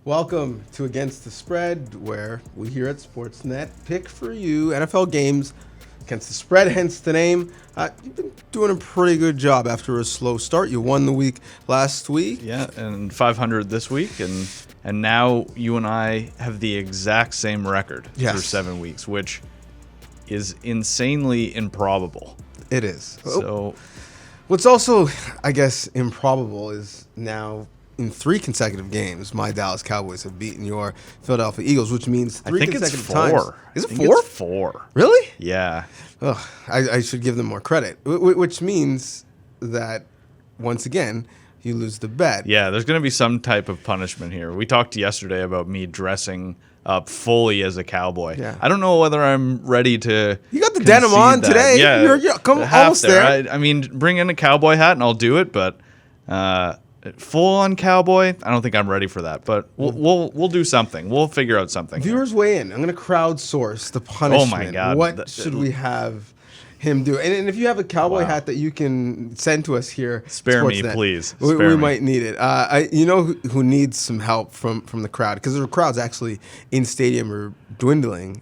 Welcome to Against the Spread, where we here at Sportsnet pick for you NFL games against the spread, hence the name. You've been doing a pretty good job after a slow start. You won the week last week. Yeah, and 500 this week, and now you and I have the exact same record through 7 weeks, which is insanely improbable. It is. So, what's also, I guess, improbable is now in 3 consecutive games, my Dallas Cowboys have beaten your Philadelphia Eagles, which means 3 consecutive times. I think it's 4. Is it 4? It's 4. Really? Yeah. Ugh, I should give them more credit, which means that, once again, you lose the bet. Yeah, there's going to be some type of punishment here. We talked yesterday about me dressing up fully as a cowboy. Yeah. I don't know whether I'm ready to. You got the denim on that. today. Yeah, you're almost there. I mean, bring in a cowboy hat and I'll do it, but full on cowboy, I don't think I'm ready for that. But we'll do something. We'll figure out something. Viewers weigh in. I'm going to crowdsource the punishment. Oh my God! What should we have him do? And if you have a cowboy hat that you can send to us here, spare Sportsnet, me, please. We might need it. You know who needs some help from the crowd, because the crowds actually in stadium are dwindling.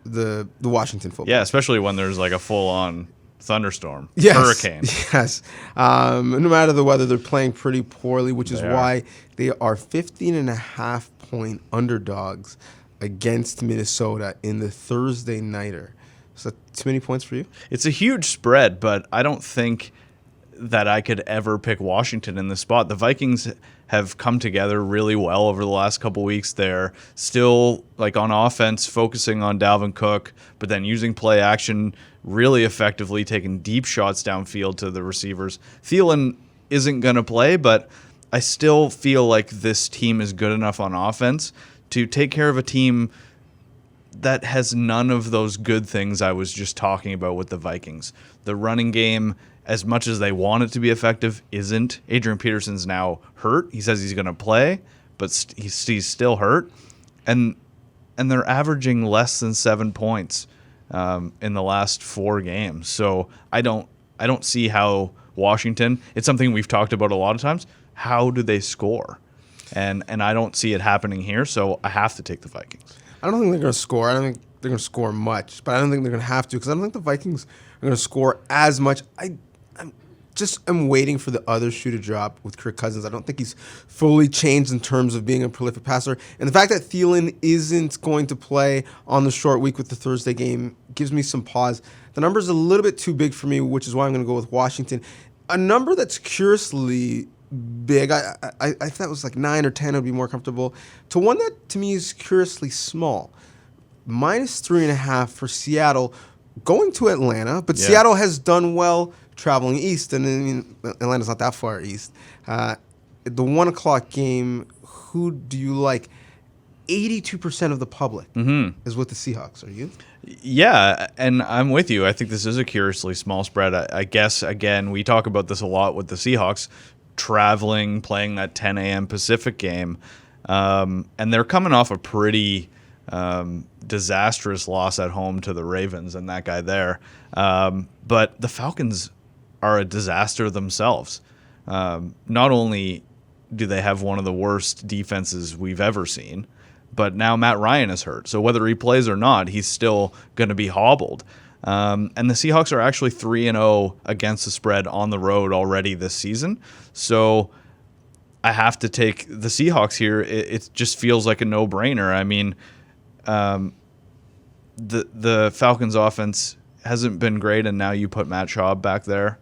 The Washington football. Yeah, especially when there's like a full on thunderstorm, hurricane. Yes. No matter the weather, they're playing pretty poorly, which is why they are 15.5-point underdogs against Minnesota in the Thursday nighter. Is that too many points for you? It's a huge spread, but I don't think that I could ever pick Washington in this spot. The Vikings have come together really well over the last couple weeks. They're still, like, on offense, focusing on Dalvin Cook, but then using play action really effectively, taking deep shots downfield to the receivers. Thielen isn't going to play, but I still feel like this team is good enough on offense to take care of a team that has none of those good things I was just talking about with the Vikings. The running game, as much as they want it to be effective, isn't. Adrian Peterson's now hurt. He says he's going to play, but he's still hurt. And they're averaging less than 7 points in the last 4 games. So I don't see how Washington, it's something we've talked about a lot of times, how do they score? And I don't see it happening here, so I have to take the Vikings. I don't think they're going to score. I don't think they're going to score much, but I don't think they're going to have to, because I don't think the Vikings are going to score as much. I'm waiting for the other shoe to drop with Kirk Cousins. I don't think he's fully changed in terms of being a prolific passer. And the fact that Thielen isn't going to play on the short week with the Thursday game gives me some pause. The number's a little bit too big for me, which is why I'm going to go with Washington. A number that's curiously big, I if that was like 9 or 10, I'd be more comfortable, to one that to me is curiously small. -3.5 for Seattle going to Atlanta, but Seattle has done well traveling east, and I mean, Atlanta's not that far east. The 1 o'clock game, who do you like? 82% of the public is with the Seahawks. Are you? Yeah, and I'm with you. I think this is a curiously small spread. I guess, again, we talk about this a lot with the Seahawks, traveling, playing that 10 a.m. Pacific game, and they're coming off a pretty disastrous loss at home to the Ravens and that guy there. But the Falcons are a disaster themselves. Not only do they have one of the worst defenses we've ever seen, but now Matt Ryan is hurt. So whether he plays or not, he's still going to be hobbled. And the Seahawks are actually 3-0 against the spread on the road already this season. So I have to take the Seahawks here. It just feels like a no-brainer. I mean, the Falcons' offense hasn't been great, and now you put Matt Schaub back there.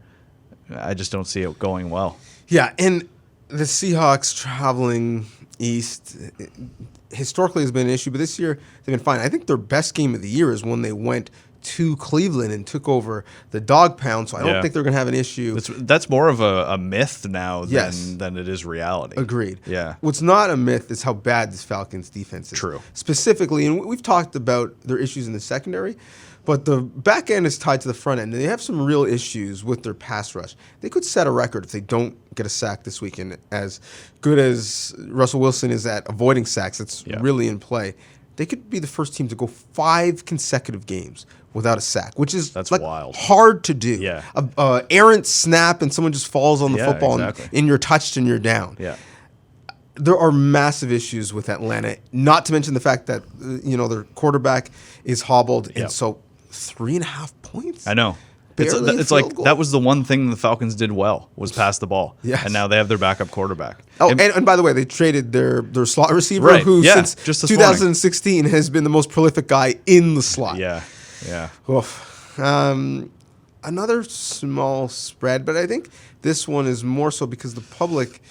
I just don't see it going well. Yeah, and the Seahawks traveling east historically has been an issue, but this year they've been fine. I think their best game of the year is when they went to Cleveland and took over the dog pound, so I don't think they're going to have an issue. That's more of a myth now than it is reality. Agreed. Yeah. What's not a myth is how bad this Falcons defense is. True. Specifically, and we've talked about their issues in the secondary, but the back end is tied to the front end, and they have some real issues with their pass rush. They could set a record if they don't get a sack this weekend. As good as Russell Wilson is at avoiding sacks, it's really in play. They could be the first team to go 5 consecutive games without a sack, which is wild. Hard to do. Yeah. Errant snap and someone just falls on the football exactly. and you're touched and you're down. Yeah. there are massive issues with Atlanta, not to mention the fact that, their quarterback is hobbled. Yep. And so 3.5 points? I know. Barely a It's field like goal. that was the one thing the Falcons did well, was pass the ball. Yes. And now they have their backup quarterback. Oh, and by the way, they traded their slot receiver, Right, who yeah, since just this 2016 has been the most prolific guy in the slot. Yeah. Oof. Another small spread, but I think this one is more so because the public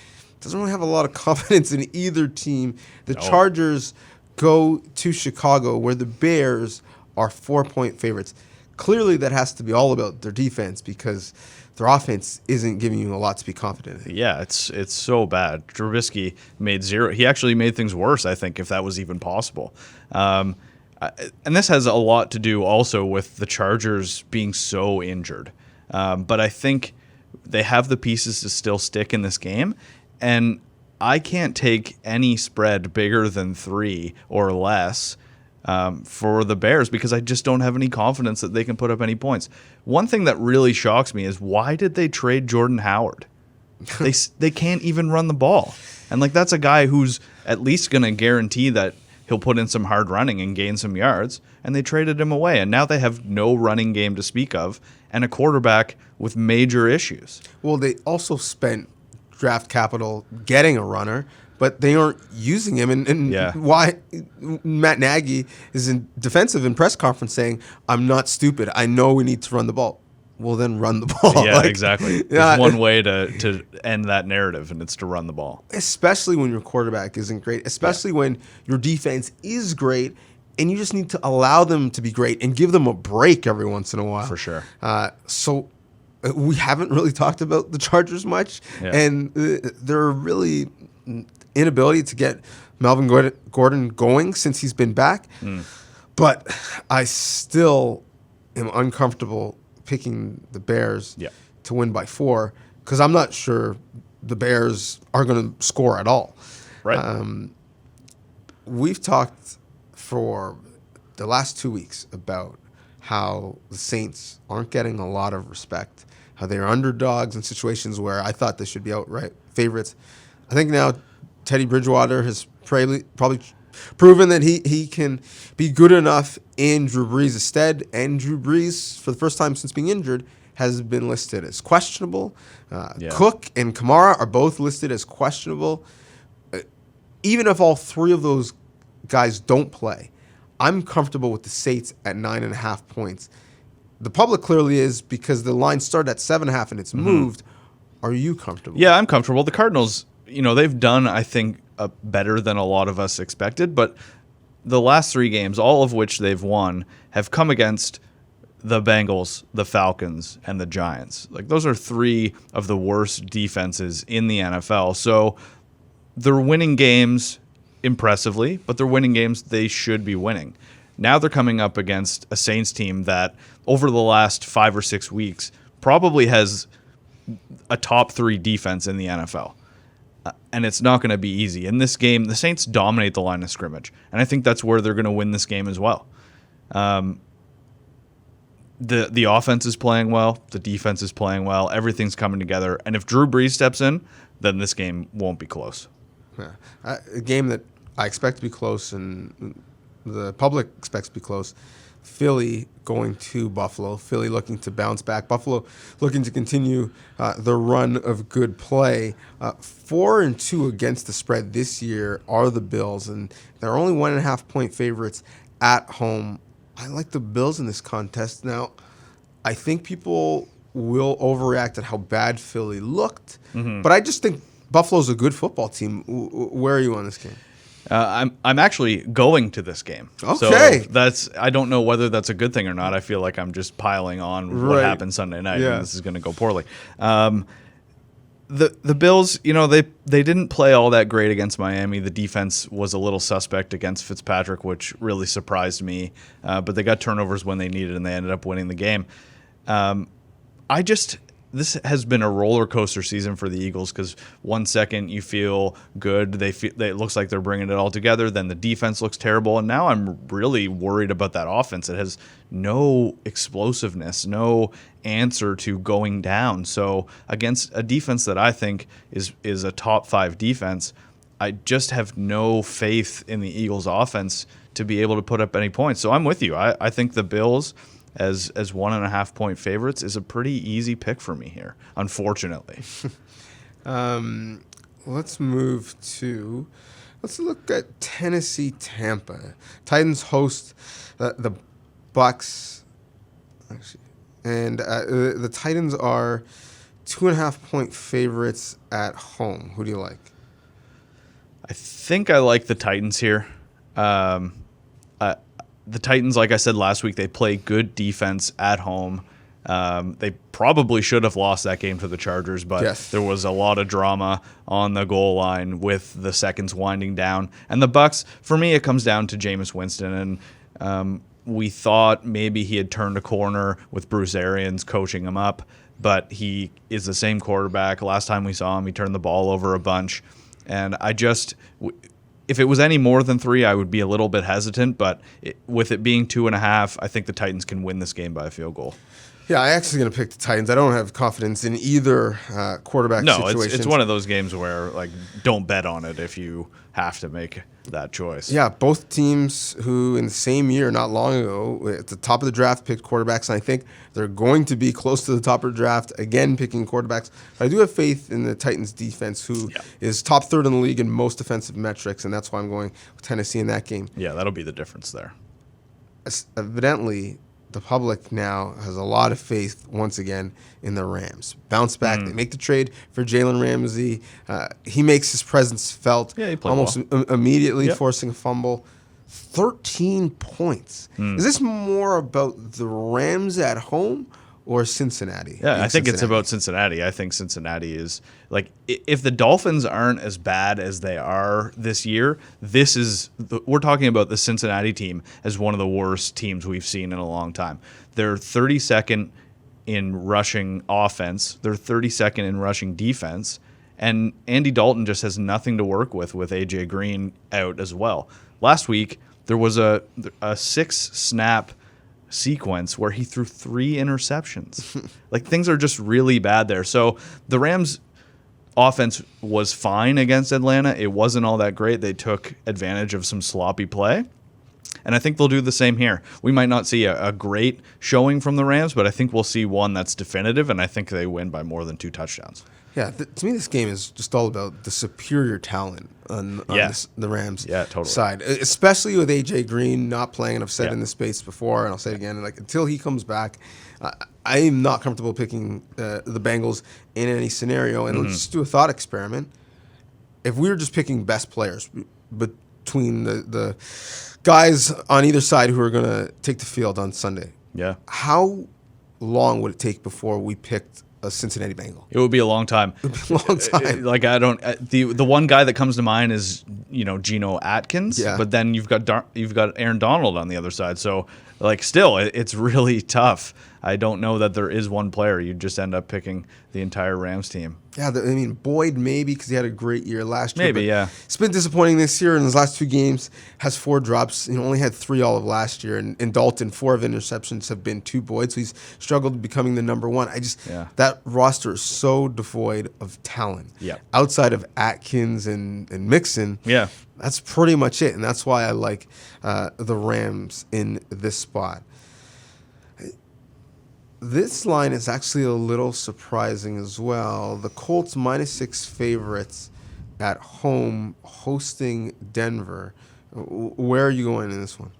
doesn't really have a lot of confidence in either team. The Chargers go to Chicago, where the Bears are 4-point favorites. Clearly, that has to be all about their defense, because their offense isn't giving you a lot to be confident in. Yeah, it's so bad. Trubisky made zero. He actually made things worse, I think, if that was even possible. And this has a lot to do also with the Chargers being so injured. But I think they have the pieces to still stick in this game. And I can't take any spread bigger than 3 or less for the Bears, because I just don't have any confidence that they can put up any points. One thing that really shocks me is, why did they trade Jordan Howard? They can't even run the ball. And that's a guy who's at least going to guarantee that he'll put in some hard running and gain some yards, and they traded him away. And now they have no running game to speak of and a quarterback with major issues. Well, they also spent draft capital getting a runner, but they aren't using him. And why Matt Nagy is in defensive in press conference saying, "I'm not stupid. I know we need to run the ball." Well, then run the ball. Yeah, exactly. There's one way to end that narrative, and it's to run the ball. Especially when your quarterback isn't great, especially when your defense is great, and you just need to allow them to be great and give them a break every once in a while. For sure. So we haven't really talked about the Chargers much, and their really inability to get Melvin Gordon going since he's been back. But I still am uncomfortable picking the Bears to win by 4, because I'm not sure the Bears are going to score at all. Right. We've talked for the last 2 weeks about how the Saints aren't getting a lot of respect, how they're underdogs in situations where I thought they should be outright favorites. I think now Teddy Bridgewater has probably proven that he can be good enough in Drew Brees' stead, and Drew Brees, for the first time since being injured, has been listed as questionable. Cook and Kamara are both listed as questionable. Even if all 3 of those guys don't play, I'm comfortable with the Saints at 9.5 points. The public clearly is, because the line started at 7.5 and it's moved. Are you comfortable? Yeah, I'm comfortable. The Cardinals, they've done, I think, better than a lot of us expected, but the last 3 games, all of which they've won, have come against the Bengals, the Falcons, and the Giants. Those are 3 of the worst defenses in the NFL. So they're winning games impressively, but they're winning games they should be winning. Now they're coming up against a Saints team that, over the last 5 or 6 weeks, probably has a top 3 defense in the NFL. And it's not going to be easy. In this game, the Saints dominate the line of scrimmage, and I think that's where they're going to win this game as well. The offense is playing well, the defense is playing well, everything's coming together, and if Drew Brees steps in, then this game won't be close. Yeah. A game that I expect to be close and the public expects to be close. Philly going to Buffalo. Philly looking to bounce back. Buffalo looking to continue the run of good play. 4-2 against the spread this year are the Bills, and they're only 1.5 point favorites at home. I like the Bills in this contest. Now, I think people will overreact at how bad Philly looked, but I just think Buffalo's a good football team. Where are you on this game? I'm actually going to this game. Okay. So I don't know whether that's a good thing or not. I feel like I'm just piling on what happened Sunday night, and this is going to go poorly. The Bills, they didn't play all that great against Miami. The defense was a little suspect against Fitzpatrick, which really surprised me. But they got turnovers when they needed, and they ended up winning the game. This has been a roller coaster season for the Eagles, because 1 second you feel good, it looks like they're bringing it all together, then the defense looks terrible, and now I'm really worried about that offense. It has no explosiveness, no answer to going down. So against a defense that I think is a top 5 defense, I just have no faith in the Eagles offense to be able to put up any points. So I'm with you. I think the Bills as 1.5 point favorites is a pretty easy pick for me here, unfortunately. Let's look at Tennessee, Tampa. Titans host the Bucks. Actually, and the Titans are 2.5 point favorites at home. Who do you like? I think I like the Titans here. The Titans, like I said last week, they play good defense at home. They probably should have lost that game to the Chargers, but there was a lot of drama on the goal line with the seconds winding down. And the Bucks, for me, it comes down to Jameis Winston. And we thought maybe he had turned a corner with Bruce Arians coaching him up, but he is the same quarterback. Last time we saw him, he turned the ball over a bunch. And if it was any more than 3, I would be a little bit hesitant. But with it being 2.5, I think the Titans can win this game by a field goal. Yeah, I actually going to pick the Titans. I don't have confidence in either quarterback situation. No, it's one of those games where don't bet on it if you have to make that choice. Yeah, both teams who in the same year, not long ago, at the top of the draft picked quarterbacks, and I think they're going to be close to the top of the draft again picking quarterbacks. But I do have faith in the Titans defense, who is top third in the league in most defensive metrics, and that's why I'm going with Tennessee in that game. Yeah, that'll be the difference there. Evidently, the public now has a lot of faith once again in the Rams. Bounce back. They make the trade for Jalen Ramsey. He makes his presence felt almost immediately, forcing a fumble. 13 points. Is this more about the Rams at home or Cincinnati? Yeah, I think it's about Cincinnati. I think Cincinnati is if the Dolphins aren't as bad as they are this year, we're talking about the Cincinnati team as one of the worst teams we've seen in a long time. They're 32nd in rushing offense. They're 32nd in rushing defense. And Andy Dalton just has nothing to work with A.J. Green out as well. Last week, there was a 6-snap sequence where he threw 3 interceptions. Things are just really bad there. So the Rams offense was fine against Atlanta. It wasn't all that great. They took advantage of some sloppy play. And I think they'll do the same here. We might not see a great showing from the Rams, but I think we'll see one that's definitive, and I think they win by more than 2 touchdowns. Yeah, to me, this game is just all about the superior talent on the Rams side, especially with A.J. Green not playing. And I've said in this space before, and I'll say it again, until he comes back, I am not comfortable picking the Bengals in any scenario. And let's just do a thought experiment. If we were just picking best players between the guys on either side who are going to take the field on Sunday, how long would it take before we picked a Cincinnati Bengal? It would be a long time. It would be a long time. The one guy that comes to mind is Geno Atkins, but then you've got Aaron Donald on the other side. So still, it's really tough. I don't know that there is one player. You just end up picking the entire Rams team. Yeah, Boyd maybe because he had a great year last year. Maybe, yeah. It's been disappointing this year in his last 2 games. Has 4 drops. Only had 3 all of last year. And Dalton, 4 of interceptions have been to Boyd. So he's struggled becoming the number 1. That roster is so devoid of talent. Yeah. Outside of Atkins and Mixon. Yeah. That's pretty much it. And that's why I like the Rams in this spot. This line is actually a little surprising as well. The Colts -6 favorites at home hosting Denver. Where are you going in this one?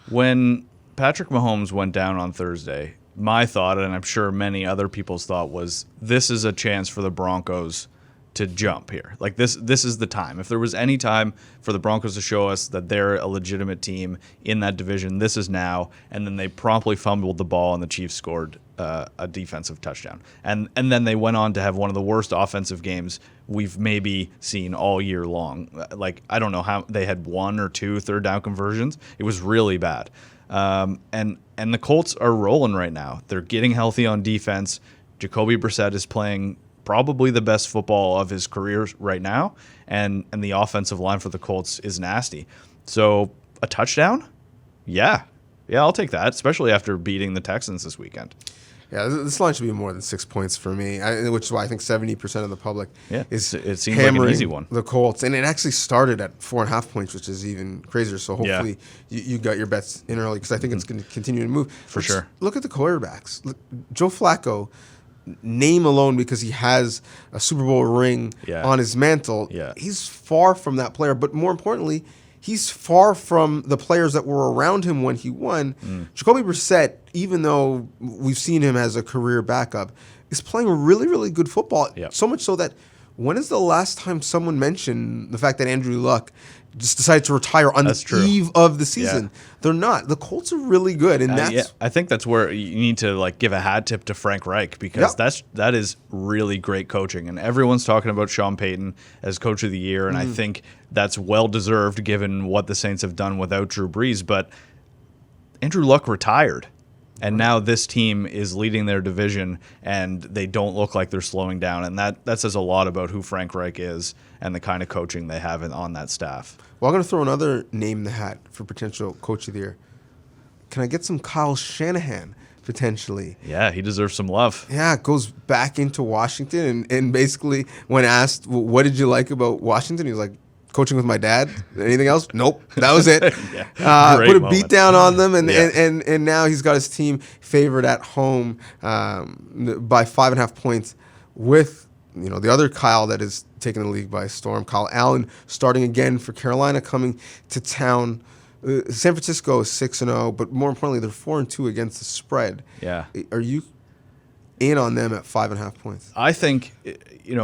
When Patrick Mahomes went down on Thursday, my thought, and I'm sure many other people's thought, was this is a chance for the Broncos to jump here. This is the time. If there was any time for the Broncos to show us that they're a legitimate team in that division, this is now. And then they promptly fumbled the ball, and the Chiefs scored a defensive touchdown. And then they went on to have one of the worst offensive games we've maybe seen all year long. I don't know how they had 1 or 2 third down conversions. It was really bad. And the Colts are rolling right now. They're getting healthy on defense. Jacoby Brissett is playing probably the best football of his career right now, and the offensive line for the Colts is nasty. So a touchdown? Yeah, I'll take that, especially after beating the Texans this weekend. Yeah, this line should be more than 6 points for me, which is why I think 70% of the public is it seems like an easy one. The Colts, and it actually started at 4.5 points, which is even crazier. So hopefully you got your bets in early, because I think it's going to continue to move. For sure. Look at the quarterbacks. Look, Joe Flacco, name alone, because he has a Super Bowl ring on his mantle, he's far from that player. But more importantly, he's far from the players that were around him when he won. Jacoby Brissett, even though we've seen him as a career backup, is playing really, really good football. So much so that when is the last time someone mentioned the fact that Andrew Luck just decided to retire on the eve of the season? They're not. The Colts are really good, and I think that's where you need to give a hat tip to Frank Reich, because that is really great coaching, and everyone's talking about Sean Payton as coach of the year, and I think that's well deserved given what the Saints have done without Drew Brees. But Andrew Luck retired, and now this team is leading their division, and they don't look like they're slowing down, and that says a lot about who Frank Reich is and the kind of coaching they have on that staff. Well, I'm going to throw another name in the hat for potential coach of the year. Can I get some Kyle Shanahan, potentially? Yeah, he deserves some love. Yeah, goes back into Washington, and basically when asked, well, what did you like about Washington? He was like, coaching with my dad. Anything else? Nope. That was it. Put a beat down on them, and now he's got his team favored at home by 5.5 points with the other Kyle that is taking the league by storm. Kyle Allen starting again for Carolina, coming to town. San Francisco is 6-0, but more importantly, they're 4-2 against the spread. Yeah. Are you in on them at 5.5 points? I think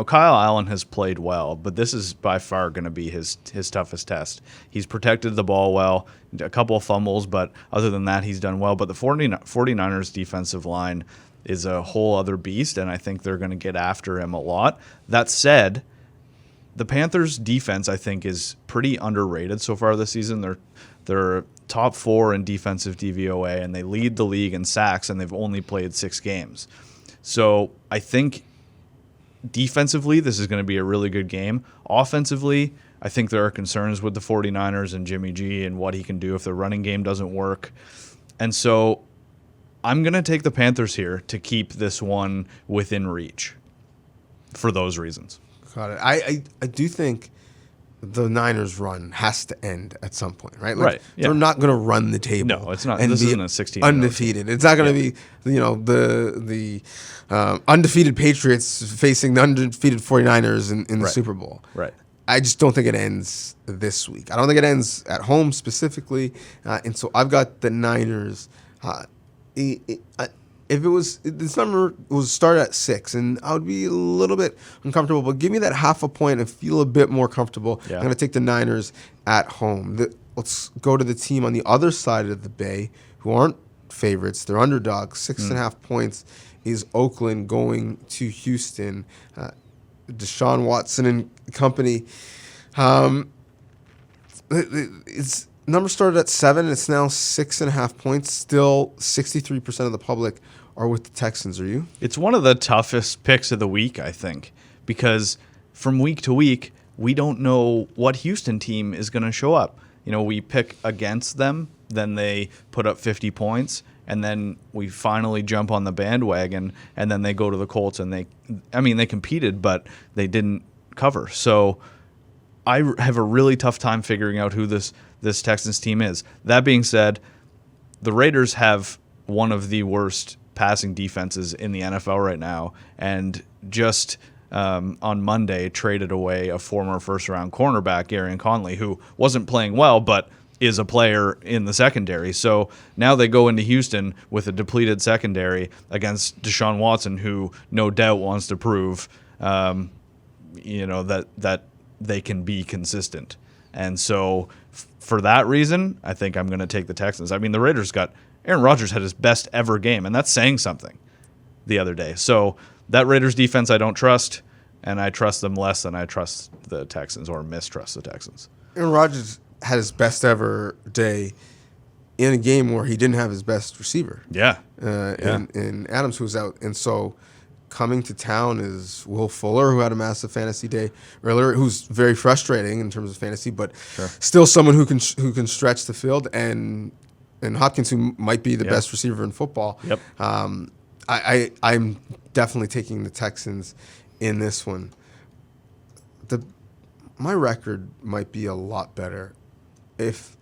Kyle Allen has played well, but this is by far going to be his toughest test. He's protected the ball well, a couple of fumbles, but other than that, he's done well. But the 49ers defensive line is a whole other beast, and I think they're going to get after him a lot. That said, the Panthers' defense, I think, is pretty underrated so far this season. They're top 4 in defensive DVOA, and they lead the league in sacks, and they've only played 6 games. So I think defensively, this is going to be a really good game. Offensively, I think there are concerns with the 49ers and Jimmy G and what he can do if the running game doesn't work. And so I'm going to take the Panthers here to keep this one within reach for those reasons. Got it. I do think the Niners' run has to end at some point, right? Right. Yeah. They're not going to run the table. No, it's not. This isn't a 16 undefeated. It's not going to be the undefeated Patriots facing the undefeated 49ers in the Super Bowl. Right. I just don't think it ends this week. I don't think it ends at home specifically, and so I've got the Niners. If this number was started at 6, and I would be a little bit uncomfortable, but give me that 0.5 point and feel a bit more comfortable. I'm going to take the Niners at home. Let's go to the team on the other side of the Bay who aren't favorites. They're underdogs. 6.5 points is Oakland going to Houston. Deshaun Watson and company. It's number started at 7. It's now 6.5 points. Still, 63% of the public are with the Texans. Are you? It's one of the toughest picks of the week, I think, because from week to week, we don't know what Houston team is going to show up. We pick against them, then they put up 50 points, and then we finally jump on the bandwagon, and then they go to the Colts, and they competed, but they didn't cover. So I have a really tough time figuring out who this Texans team is. That being said, the Raiders have one of the worst passing defenses in the NFL right now, and just on Monday traded away a former first-round cornerback, Arian Conley, who wasn't playing well, but is a player in the secondary. So now they go into Houston with a depleted secondary against Deshaun Watson, who no doubt wants to prove that they can be consistent. And so for that reason, I think I'm going to take the Texans. I mean, the Raiders Aaron Rodgers had his best ever game, and that's saying something the other day. So that Raiders defense I don't trust, and I trust them less than I trust the Texans or mistrust the Texans. Aaron Rodgers had his best ever day in a game where he didn't have his best receiver. In Adams, who was out. And so coming to town is Will Fuller, who had a massive fantasy day earlier, who's very frustrating in terms of fantasy, but still someone who can stretch the field, and Hopkins, who might be the best receiver in football. I'm definitely taking the Texans in this one. My record might be a lot better if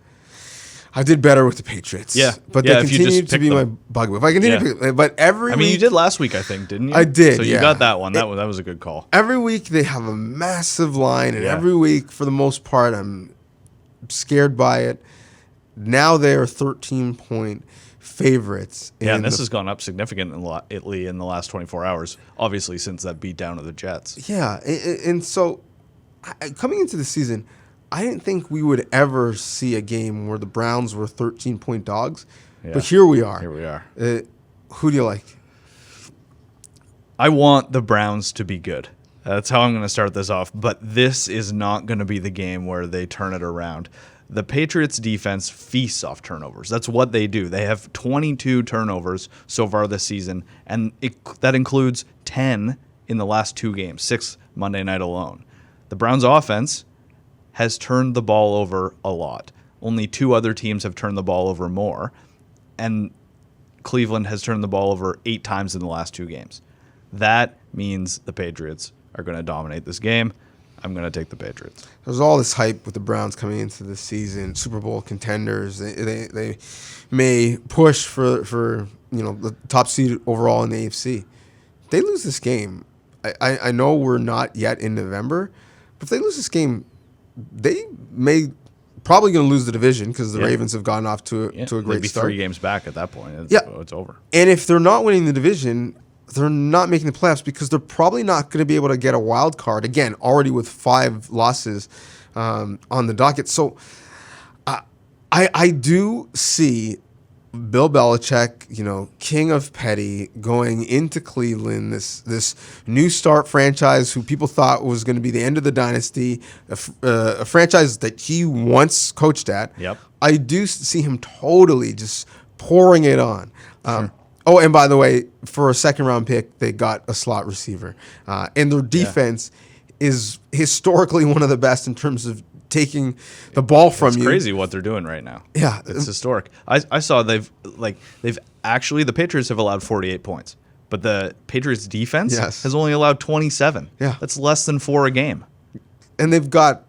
I did better with the Patriots. Yeah. But Yeah, they if you continue just to pick be my them. bugaboo. If I continue to pick, but every I mean, week, you did last week, I think, didn't you? I did, So you yeah. got that one. That was a good call. every week they have a massive line, and Yeah. every week, for the most part, I'm scared by it. Now they are 13-point favorites. Yeah, and this has gone up significantly in the last 24 hours, obviously since that beat down of the Jets. Yeah, and so coming into the season, I didn't think we would ever see a game where the Browns were 13-point dogs, Yeah. but here we are. Here we are. Who do you like? I want the Browns to be good. That's how I'm going to start this off, but this is not going to be the game where they turn it around. The Patriots defense feasts off turnovers. That's what they do. They have 22 turnovers so far this season, and that includes 10 in the last 2 games, 6 Monday night alone. The Browns offense has turned the ball over a lot. Only 2 other teams have turned the ball over more, and Cleveland has turned the ball over 8 times in the last 2 games. That means the Patriots are going to dominate this game. I'm going to take the Patriots. There's all this hype with the Browns coming into the season, Super Bowl contenders. They may push for the top seed overall in the AFC. If they lose this game, I know we're not yet in November, but if they lose this game, they may probably going to lose the division because the Ravens have gotten off to a great They'd be start. 3 games back at that point. It's over. And if they're not winning the division, they're not making the playoffs because they're probably not going to be able to get a wild card, again, already with 5 losses on the docket. So I do see Bill Belichick, king of petty, going into Cleveland, this new start franchise who people thought was going to be the end of the dynasty, a franchise that he once coached at. Yep. I do see him totally just pouring it on. Oh, and by the way, for a second-round pick, they got a slot receiver. And their defense is historically one of the best in terms of taking the ball from you. It's crazy what they're doing right now. Yeah. It's historic. I saw the Patriots have allowed 48 points, but the Patriots defense has only allowed 27. Yeah. That's less than 4 a game. And they've got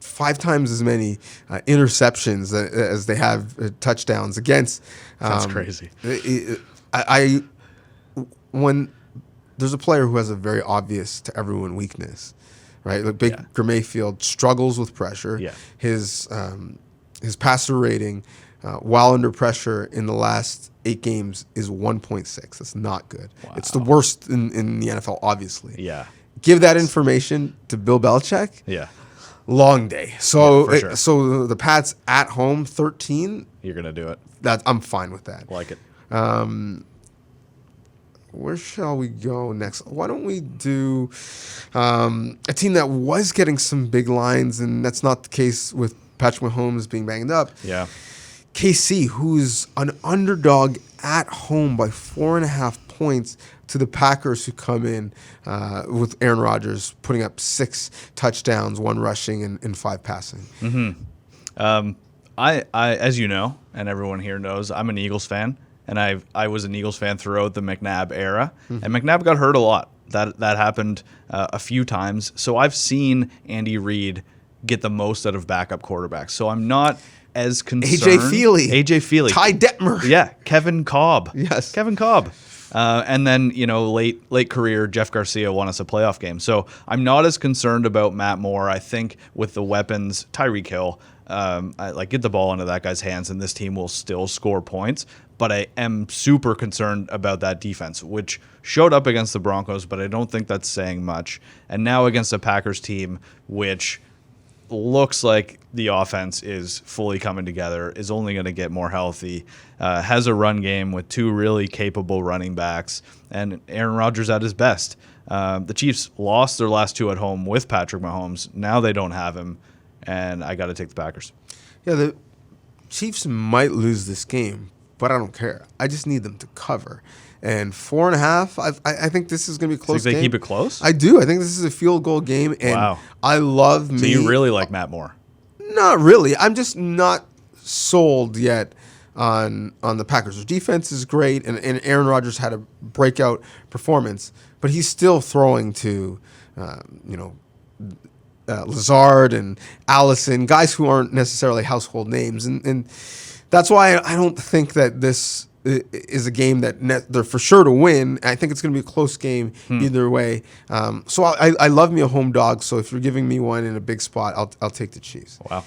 5 times as many interceptions as they have touchdowns against. That's crazy. When there's a player who has a very obvious to everyone weakness, right? Like Baker Mayfield struggles with pressure. Yeah. His passer rating while under pressure in the last 8 games is 1.6. That's not good. Wow. It's the worst in the NFL, obviously. Yeah. Give that information to Bill Belichick. Yeah. Long day. So for sure. So the Pats at home 13. You're gonna do it. I'm fine with that. Like it. Where shall we go next? Why don't we do a team that was getting some big lines, and that's not the case with Patrick Mahomes being banged up. Yeah. KC, who's an underdog at home by 4.5 points to the Packers, who come in with Aaron Rodgers putting up 6 touchdowns, 1 rushing and 5 passing. Mm-hmm. I as you know, and everyone here knows, I'm an Eagles fan, and I was an Eagles fan throughout the McNabb era, and McNabb got hurt a lot. That happened a few times. So I've seen Andy Reid get the most out of backup quarterbacks. So I'm not as concerned. AJ Feely. Ty Detmer. Yeah. Kevin Cobb. Yes. Kevin Cobb. And then, late career, Jeff Garcia won us a playoff game. So I'm not as concerned about Matt Moore. I think with the weapons, Tyreek Hill, get the ball into that guy's hands, and this team will still score points. But I am super concerned about that defense, which showed up against the Broncos, but I don't think that's saying much. And now against a Packers team, which looks like the offense is fully coming together, is only going to get more healthy, has a run game with 2 really capable running backs, and Aaron Rodgers at his best. The Chiefs lost their last 2 at home with Patrick Mahomes. Now they don't have him, and I got to take the Packers. Yeah, the Chiefs might lose this game, but I don't care. I just need them to cover. And 4.5, I think this is going to be a close Think game. they keep it close? I do. I think this is a field goal game. And Wow. I love me. So you really like Matt Moore? Not really. I'm just not sold yet on the Packers. Their defense is great, and Aaron Rodgers had a breakout performance, but he's still throwing to, Lazard and Allison, guys who aren't necessarily household names, and that's why I don't think that this is a game that they're for sure to win. I think it's going to be a close game either way. So I love me a home dog. So if you're giving me one in a big spot, I'll take the Chiefs. Wow.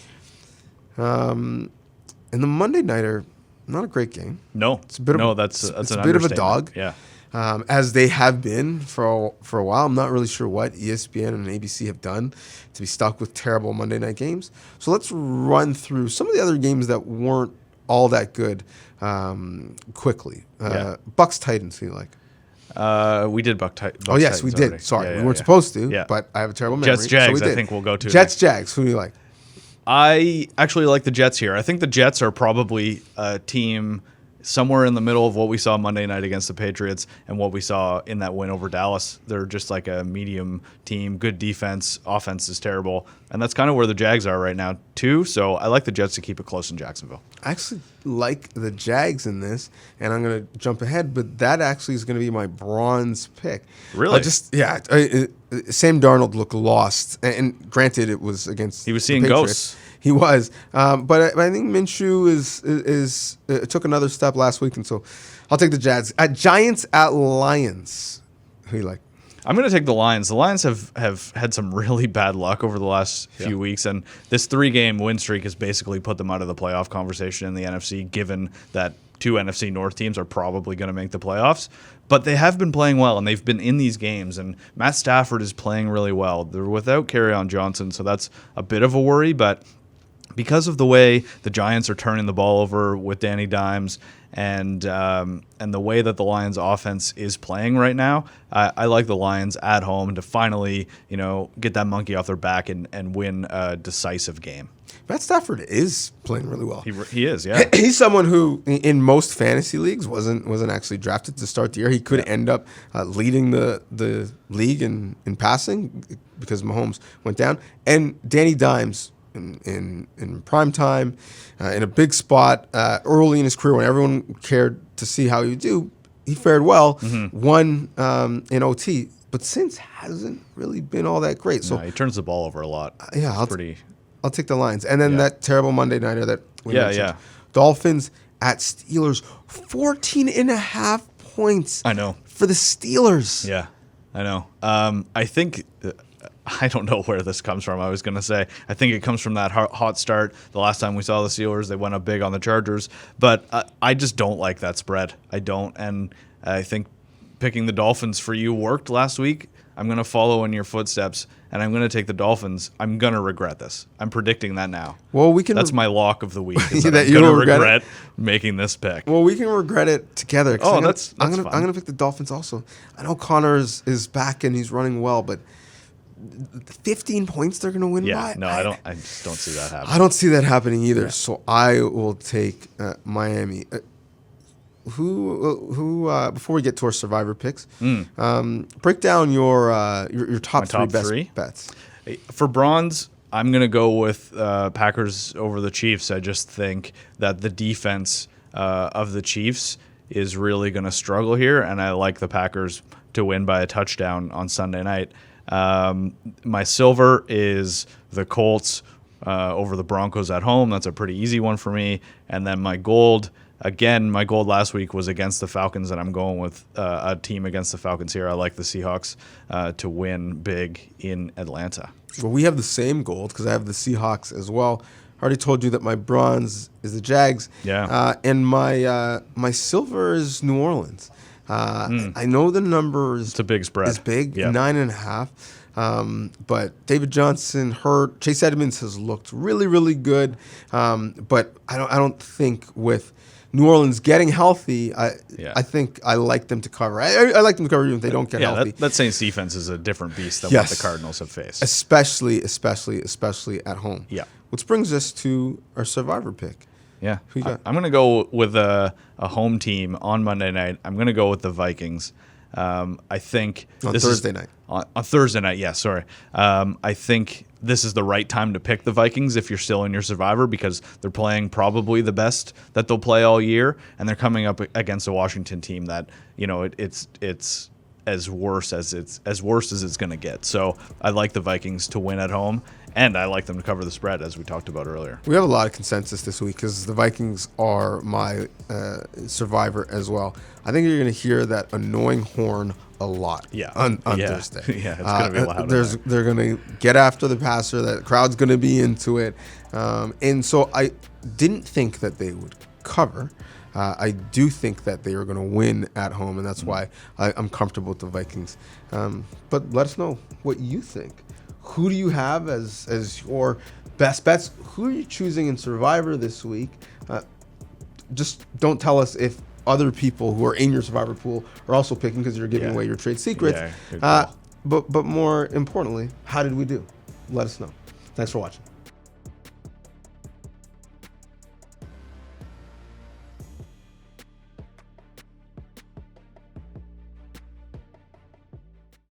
And the Monday nighter, not a great game. No, it's a bit of that's a bit of a dog. Yeah. As they have been for a while. I'm not really sure what ESPN and ABC have done to be stuck with terrible Monday night games. So let's run through some of the other games that weren't all that good quickly. Bucks Titans, who you like? We did Bucks Titans. Oh yes, we did. Already. Sorry, we weren't supposed to. But I have a terrible memory. Jets Jags. So I think we'll go to Jets Jags. Who do you like? I actually like the Jets here. I think the Jets are probably a team somewhere in the middle of what we saw Monday night against the Patriots and what we saw in that win over Dallas. They're just like a medium team, good defense, offense is terrible, and that's kind of where the Jags are right now too. So I like the Jets to keep it close in Jacksonville. I actually like the Jags in this, and I'm going to jump ahead, but that actually is going to be my bronze pick. Really? Sam Darnold looked lost, and granted, it was against he was seeing Patriots. Ghosts. He was, but I think Minshew is took another step last week, and so I'll take the Jags. Giants at Lions. Who you like? I'm going to take the Lions. The Lions have had some really bad luck over the last few weeks, and this 3-game win streak has basically put them out of the playoff conversation in the NFC, given that 2 NFC North teams are probably going to make the playoffs. But they have been playing well, and they've been in these games, and Matt Stafford is playing really well. They're without Kerryon Johnson, so that's a bit of a worry, but because of the way the Giants are turning the ball over with Danny Dimes and the way that the Lions offense is playing right now, I like the Lions at home to finally, get that monkey off their back and win a decisive game. Matt Stafford is playing really well. He is, yeah. He's someone who, in most fantasy leagues, wasn't actually drafted to start the year. He could end up leading the league in passing because Mahomes went down. And Danny Dimes, in prime time, in a big spot, early in his career when everyone cared to see how he would do, he fared well, won in OT, but since hasn't really been all that great. So he turns the ball over a lot. I'll take the Lions. And then that terrible Monday nighter that we mentioned. Dolphins at Steelers, 14.5 points. I know. For the Steelers. Yeah, I know. I think... I don't know where this comes from. I was going to say, I think it comes from that hot start. The last time we saw the Steelers, they went up big on the Chargers. But I just don't like that spread. I don't. And I think picking the Dolphins for you worked last week. I'm going to follow in your footsteps, and I'm going to take the Dolphins. I'm going to regret this. I'm predicting that now. Well, that's my lock of the week. Is that I'm going to regret making this pick. Well, we can regret it together. I'm going to pick the Dolphins also. I know Connor is back and he's running well, but 15 points they're going to win by? No, I just don't see that happening. I don't see that happening either. Yeah. So I will take Miami. Who before we get to our survivor picks, break down your top three bets. For bronze, I'm going to go with Packers over the Chiefs. I just think that the defense of the Chiefs is really going to struggle here, and I like the Packers to win by a touchdown on Sunday night. My silver is the Colts over the Broncos at home. That's a pretty easy one for me. And then my gold last week was against the Falcons, and I'm going with a team against the Falcons here. I like the Seahawks to win big in Atlanta. Well, we have the same gold because I have the Seahawks as well. I already told you that my bronze is the Jags. Yeah. And my silver is New Orleans. I know the number it's a big spread. Is big, 9.5. But David Johnson hurt. Chase Edmonds has looked really, really good. But I don't think with New Orleans getting healthy, I think I like them to cover. I like them to cover even if they don't get healthy. That Saints defense is a different beast than what the Cardinals have faced. Especially at home. Yeah. Which brings us to our survivor pick. Yeah, who you got? I'm going to go with a home team on Monday night. I'm going to go with the Vikings. I think on Thursday night. On Thursday night, yeah, sorry. I think this is the right time to pick the Vikings if you're still in your Survivor, because they're playing probably the best that they'll play all year, and they're coming up against a Washington team that, you know, it's as worse as it's going to get. So I like the Vikings to win at home, and I like them to cover the spread, as we talked about earlier. We have a lot of consensus this week because the Vikings are my Survivor as well. I think you're going to hear that annoying horn a lot on Thursday. Yeah, it's going to be loud. They're going to get after the passer. That crowd's going to be into it. And so I didn't think that they would cover. I do think that they are going to win at home, and that's why I'm comfortable with the Vikings. But let us know what you think. Who do you have as your best bets? Who are you choosing in Survivor this week? Just don't tell us if other people who are in your Survivor pool are also picking, because you're giving away your trade secrets. Yeah, but more importantly, how did we do? Let us know. Thanks for watching.